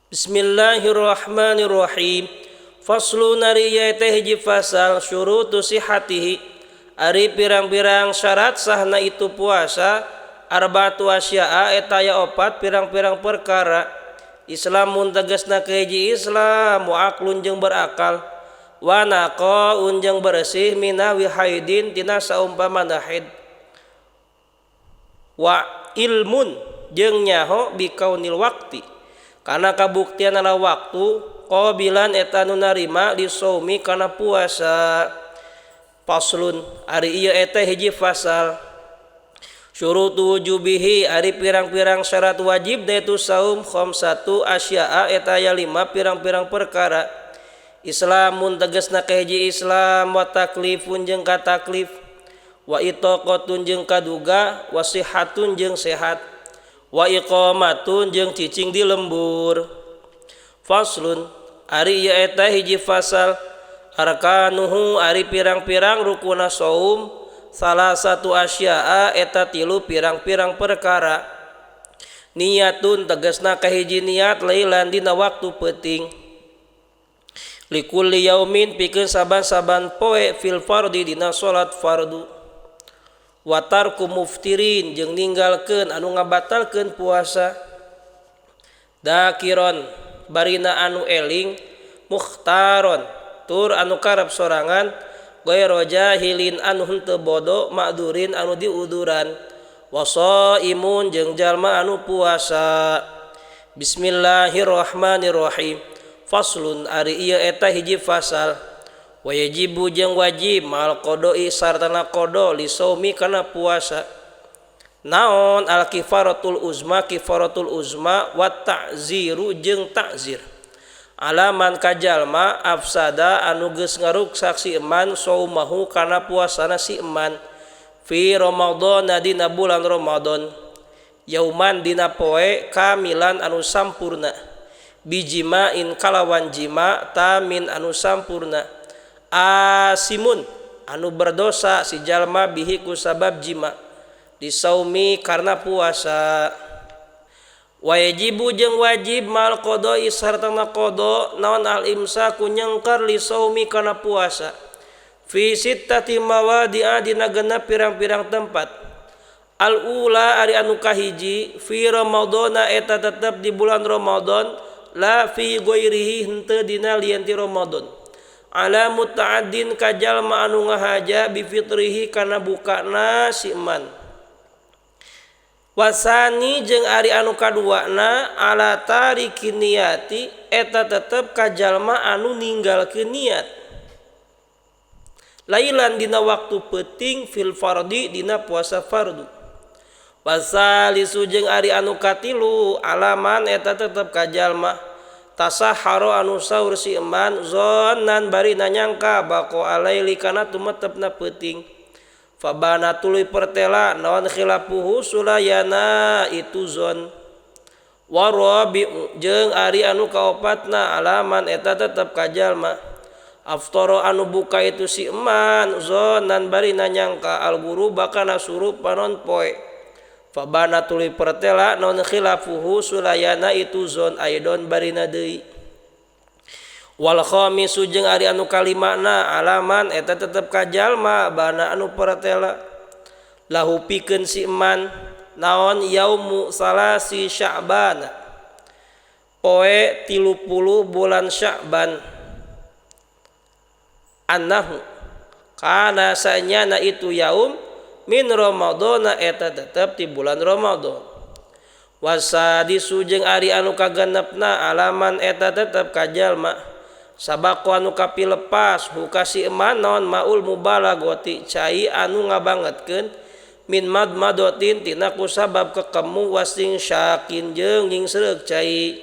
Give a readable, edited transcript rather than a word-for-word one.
Bismillahirrahmanirrahim. Faslun ari ieu teh hiji fasal syurutu sihatihi. Ari pirang-pirang syarat sahna itu puasa. Arba'atu asya'a eta aya opat pirang-pirang perkara. Islamun tegasna kahiji Islam wa aqlun jeung berakal. Wa naqaun jeung bersih minawi haidin tina saumpamana haid. Wa ilmun jeung nyaho bikaunil waqti karena kabuktian adalah waktu qabilan eta nu narima li shaumi kana puasa. Faslun ari ieu eta hiji fasal syurutu wujubihi ari pirang-pirang syarat wajib daitu saum khamsatu asya'a eta aya 5 pirang-pirang perkara. Islamun tegasna kahiji Islam wa taklifun jeung kataklif wa itaqatun jeung kaduga wa sihatun jeung sehat wa iqamatun jeung cicing di lembur. Faslun ari ieu eta hiji fasal arkanuhu ari pirang-pirang rukuna saum salah satu asya'a eta 3 pirang-pirang perkara. Niyatun tegasna kahiji niat lailan dina waktu peuting likulli yaumin pikeun saban-saban poe fil fardhi dina salat fardu. Wa tarku muftirin jeung ninggalkeun anu ngabatalkeun puasa. Dakiron barina anu eling mukhtaron tur anu karep sorangan ghairu jahilin anu henteu bodo ma'durin anu diuduran wasaimun jeung jalma anu puasa. Bismillahirrahmanirrahim. Faslun ari ieu eta hiji fasal wajibu jeung wajib mal qodoi sartana qodo li shaumi kana puasa. Naon al kifaratul uzma kifaratul uzma wa ta'ziru jeung ta'zir alaman kajalma afsada anu geus ngaruksak si eman saumahu kana puasana si eman fi ramadhan dina bulan Ramadan yauman dina poe kamilan anu sampurna bijimain kalawan jima tamin anu sampurna asimun anu berdosa si jalma bihi ku sabab jima disaumi karena puasa. Wajibu jeung wajib mal qodoi sartana qodo naon al imsaku nyengkar li saumi kana puasa fi sittati mawadi'a dina genep pirang-pirang tempat. Al ula ari anu kahiji fi ramadhana eta tetep di bulan Ramadan la fi ghairihi henteu dina lian ti Ramadan. Ala muta'addin kajalma anu ngahaja bi fitrihi kana bukana si eman. Wasani jeung ari anu kaduana ala tarikin niyati eta tetep kajalma anu ninggalkeun niat lailan dina waktu peuting fil fardhi dina puasa fardu. Wasalisu jeung ari anu katilu alaman eta tetep kajalma tasahharo anu saur si eman zonnan bari nanyangka baqo alaili kana tumetepna peuting. Fabana tuluy pertela naon khilafuhu sulayana itu zon. Warabi jeung ari anu kaopatna alaman eta tetep kajalma aftara anu buka itu si eman zonnan bari nanyangka al guru bakana surup panon poe. Fabana tuluy pertela naon khilafuhu sulayana itu zon aidon barina deui. Wal khamisu jeung ari anu kalimana alaman eta tetep kajalma bana anu pertela lahu pikeun si eman naon yaumu salasi sya'ban poe 30 bulan Sya'ban annahu kana sanyana itu yaum min ramadhana eta tetep di bulan Ramadan. Wasadisu jeung ari anu kagenepna alaman eta tetep kajalma sabaqu anu kapilepas hukasi eman naon maul mubalaghati cai anu ngabangetkeun min madmadatin tina ku sabab kekemu wasing syakin jeung nyingsereuk cai.